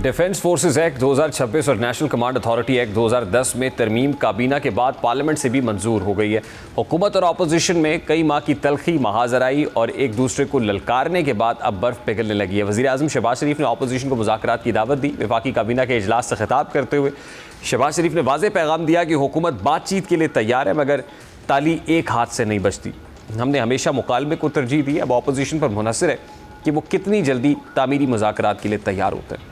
Defence forces act 2026 और national command authority act 2010 में तरमीम काबीना के बाद पार्लियामेंट से भी मंजूर हो गई है। हुकूमत और अपोजिशन में कई माह की तलखी, महाजराई और एक दूसरे को ललकारने के बाद अब बर्फ पिघलने लगी है। वज़ीर आज़म शहबाज शरीफ ने अपोजिशन को मुज़ाकरात की दावत दी। वफाकी काबीना के इजलास से खिताब करते हुए शहबाज शरीफ ने वाज़ेह पैगाम दिया कि हुकूमत बातचीत के लिए तैयार है, मगर ताली एक हाथ से नहीं बचती। हमने हमेशा मुकालमे को तरजीह दी। अब अपोजिशन पर मुनहसर है कि वो कितनी जल्दी तामीरी मुज़ाकरात के लिए तैयार होते हैं।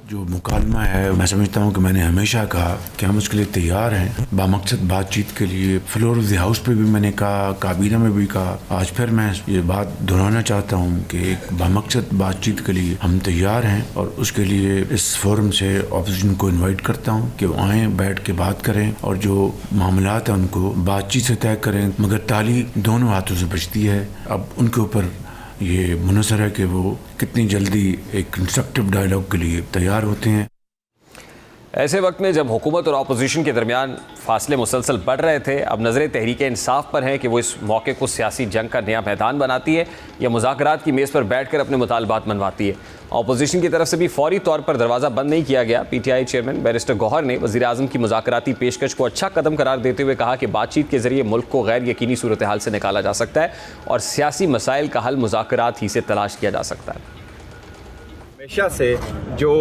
जो मुकालमा है, मैं समझता हूँ कि मैंने हमेशा कहा कि हम उसके लिए तैयार हैं, बामकसद बातचीत के लिए। फ्लोर ऑफ द हाउस पे भी मैंने कहा, काबीना में भी कहा। आज फिर मैं ये बात दोहराना चाहता हूँ कि एक बामकसद बातचीत के लिए हम तैयार हैं और उसके लिए इस फोरम से ऑपोजिशन को इन्वाइट करता हूँ कि वो आएँ, बैठ के बात करें और जो मामलात हैं उनको बातचीत से तय करें। मगर ताली दोनों हाथों से बचती है। अब उनके ऊपर ये मुनसर है कि वो कितनी जल्दी एक कंस्ट्रक्टिव डायलॉग के लिए तैयार होते हैं। ऐसे वक्त में जब हुकूमत और अपोजिशन के दरमियान फासले मुसलसल बढ़ रहे थे, अब नज़रें तहरीक इंसाफ पर हैं कि वो इस मौके को सियासी जंग का नया मैदान बनाती है या मुज़ाकरात की मेज़ पर बैठकर अपने मुतालबात मनवाती है। अपोजिशन की तरफ से भी फौरी तौर पर दरवाज़ा बंद नहीं किया गया। PTI चेयरमैन बैरिस्टर गौहर ने वज़ीर आज़म की मुज़ाकराती पेशकश को अच्छा कदम करार देते हुए कहा कि बातचीत के ज़रिए मुल्क को गैर यकीनी सूरत हाल से निकाला जा सकता है और सियासी मसाइल का हल मुज़ाकरात ही से तलाश किया जा सकता है। हमेशा से जो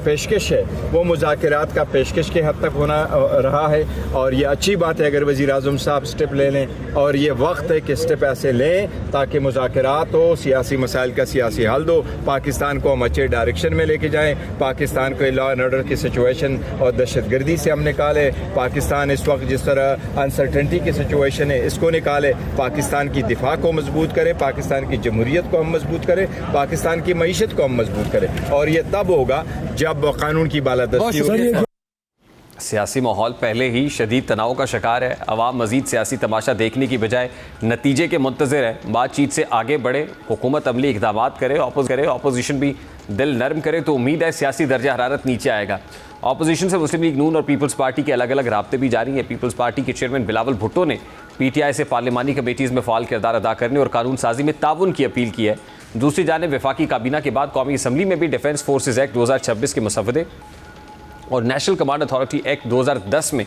पेशकश है वो मुज़ाकरात का पेशकश के हद तक होना रहा है और ये अच्छी बात है अगर वज़ीर आज़म साहब स्टेप ले लें और ये वक्त है कि स्टेप ऐसे लें ताकि मुज़ाकरात हो, सियासी मसाइल का सियासी हल दो, पाकिस्तान को हम अच्छे डायरेक्शन में लेके जाएं, पाकिस्तान को लॉ एंड ऑर्डर की सिचुएशन और दहशतगर्दी से हम निकाले। पाकिस्तान इस वक्त जिस तरह अनसर्टेनिटी की सिचुएशन है इसको निकाले, पाकिस्तान की दिफा को मजबूत करें, पाकिस्तान की जमहूरियत को हम मजबूत करें, पाकिस्तान की मईशत को हम मजबूत करें और ये तब होगा जब कानून की बालादस्ती होगी। सियासी माहौल पहले ही शदीद तनाव का शिकार है। अवाम मजीद सियासी तमाशा देखने की बजाय नतीजे के मुंतज़िर है। बातचीत से आगे बढ़े, हुकूमत अमली इक़दाम करे, अपोजिशन भी दिल नरम करे तो उम्मीद है सियासी दर्जा हरारत नीचे आएगा। अपोजिशन से मुस्लिम लीग नून और पीपल्स पार्टी के अलग अलग राब्ते भी जारी हैं। पीपल्स पार्टी के चेयरमैन बिलावल भुट्टो ने PTI से पार्लिमानी कमेटीज़ में फ़ाल किरदार अदा करने और कानून साजी में ताउन की अपील की है। दूसरी जानिब वफाकी काबीना के बाद कौमी असम्बली में भी डिफेंस फोर्सेस एक्ट 2026 के मसवदे और नेशनल कमांड अथॉरिटी एक्ट 2010 में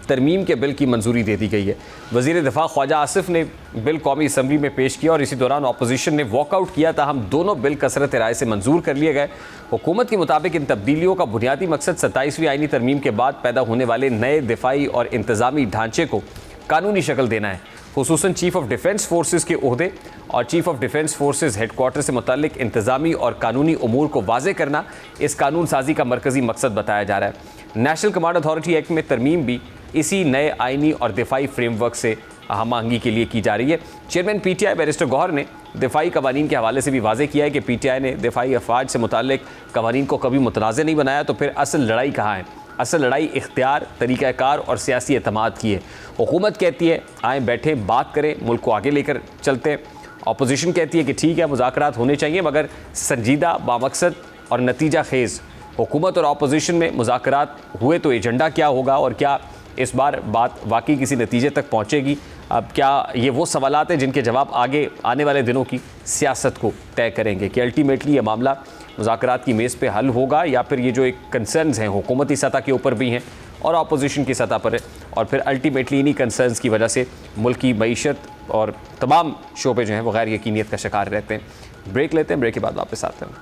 तरमीम के बिल की मंजूरी दे दी गई है। वज़ीर दिफा ख्वाजा आसिफ ने बिल कौमी असम्बली में पेश किया और इसी दौरान अपोजिशन ने वॉकआउट किया, ताहम दोनों बिल कसरत राय से मंजूर कर लिए गए। हुकूमत के मुताबिक इन तब्दीलियों का बुनियादी मकसद 27वीं आईनी तरमीम के बाद पैदा होने वाले नए दिफाई और इंतज़ामी ढांचे को कानूनी शक्ल देना है। खुसूसन चीफ ऑफ डिफेंस फोर्सेस के ओहदे और chief of defence forces headquarter से मुतल्लिक इंतज़ामी और कानूनी उमूर को वाज़े करना इस कानून साजी का मरकज़ी मकसद बताया जा रहा है। नेशनल कमांड अथॉरिटी एक्ट में तरमीम भी इसी नए आइनी और दिफाई फ्रेमवर्क से हम-आहंगी के लिए की जा रही है। चेयरमैन PTI बैरिस्टर गौहर ने दिफाई कवानीन के हवाले से भी वाज़े किया है कि PTI ने दिफाई अफवाज से मुतल्लिक कवानीन को कभी मुतनाज़ नहीं बनाया, तो फिर असल लड़ाई कहाँ है? असल लड़ाई इख्तियार, तरीक़ाकार और सियासी एतमाद की है। हुकूमत कहती है आएँ बैठे बात करें, मुल्क को आगे लेकर चलते हैं। अपोजिशन कहती है कि ठीक है मुज़ाकरात होने चाहिए मगर संजीदा, बामकसद और नतीजा खेज़। हुकूमत और अपोजिशन में मुज़ाकरात हुए तो एजेंडा क्या होगा और क्या इस बार बात वाकई किसी नतीजे तक पहुँचेगी? अब क्या ये वो सवालात हैं जिनके जवाब आगे आने वाले दिनों की सियासत को तय करेंगे कि अल्टीमेटली ये मामला मुज़ाकरात की मेज़ पे हल होगा या फिर ये जो एक कंसर्न्स हैं हुकूमती सतह के ऊपर भी हैं और अपोजिशन की सतह पर है और फिर अल्टीमेटली इन्हीं कंसर्न्स की वजह से मुल्क की मईशत और तमाम शोबे जो हैं वो गैर यकीनियत का शिकार रहते हैं। ब्रेक लेते हैं, ब्रेक के बाद वापस आते हैं।